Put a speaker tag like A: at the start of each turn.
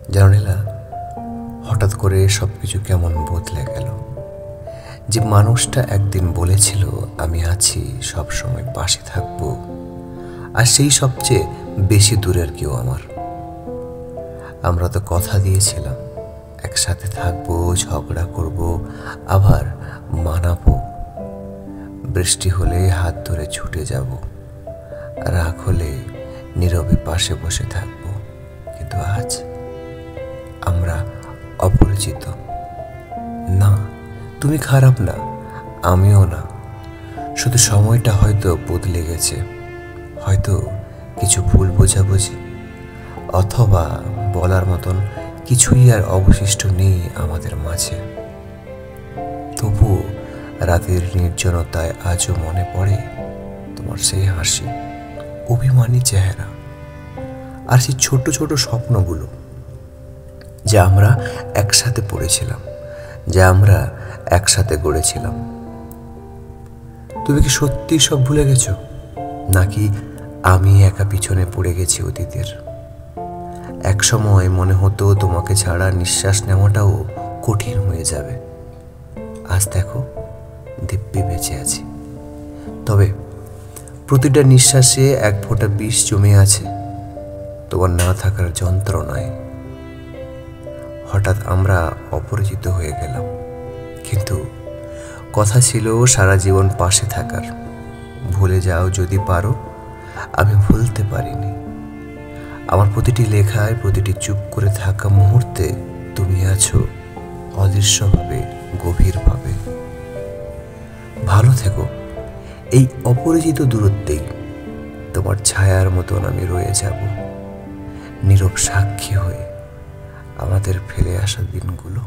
A: জানো নীলা, হঠাৎ করে সবকিছু কেমন বদলে গেল। যে মানুষটা একদিন বলেছিল আমি আছি, সব সময় পাশে থাকবো, আর সেই সবচেয়ে বেশি দূরের কেউ আমার। আমরা তো কথা দিয়েছিলাম একসাথে থাকবো, ঝগড়া করব, আবার মানাবো। বৃষ্টি হলে হাত ধরে ছুটে যাব, রাগ হলে নীরবে পাশে বসে থাকবো। কিন্তু আজ আমরা অপরিচিত। না, তুমি খারাপ না, আমিও না। শুধু সময়টা হয়তো বদলে গেছে, হয়তো কিছু ভুল বোঝাবুঝি, অথবা বলার মতন কিছুই আর অবশিষ্ট নেই আমাদের মাঝে। তবুও রাতের নির্জনতায় আজও মনে পড়ে তোমার সেই হাসি, অভিমানী চেহারা, আর সেই ছোট ছোট স্বপ্নগুলো যা আমরা একসাথে পড়েছিলাম, যা আমরা একসাথে গড়েছিলাম। তুমি কি সত্যি সব ভুলে গেছো, নাকি আমি একা পিছনে পড়ে গেছি অতীতের? এক সময় মনে হতো তোমাকে ছাড়া নিঃশ্বাস নেওয়াটাও কঠিন হয়ে যাবে। আজ দেখো দিব্যি বেঁচে আছি, তবে প্রতিটা নিঃশ্বাসে এক ফোঁটা বিষ জমে আছে তোমার না থাকার যন্ত্রণায়। হঠাৎ আমরা অপরিচিত হয়ে গেলাম, কিন্তু কথা ছিল সারা জীবন পাশে থাকার। ভুলে যাও যদি পারো, আমি ভুলতে পারিনি। আমার প্রতিটি লেখায়, প্রতিটি চুপ করে থাকা মুহূর্তে তুমি আছো অদৃশ্যভাবে, গভীরভাবে। ভালো থেকো। এই অপরিচিত দূরত্বেই তোমার ছায়ার মতন আমি রয়ে যাব, নীরব সাক্ষী হয়ে আমাদের ফেলে আসা দিনগুলো।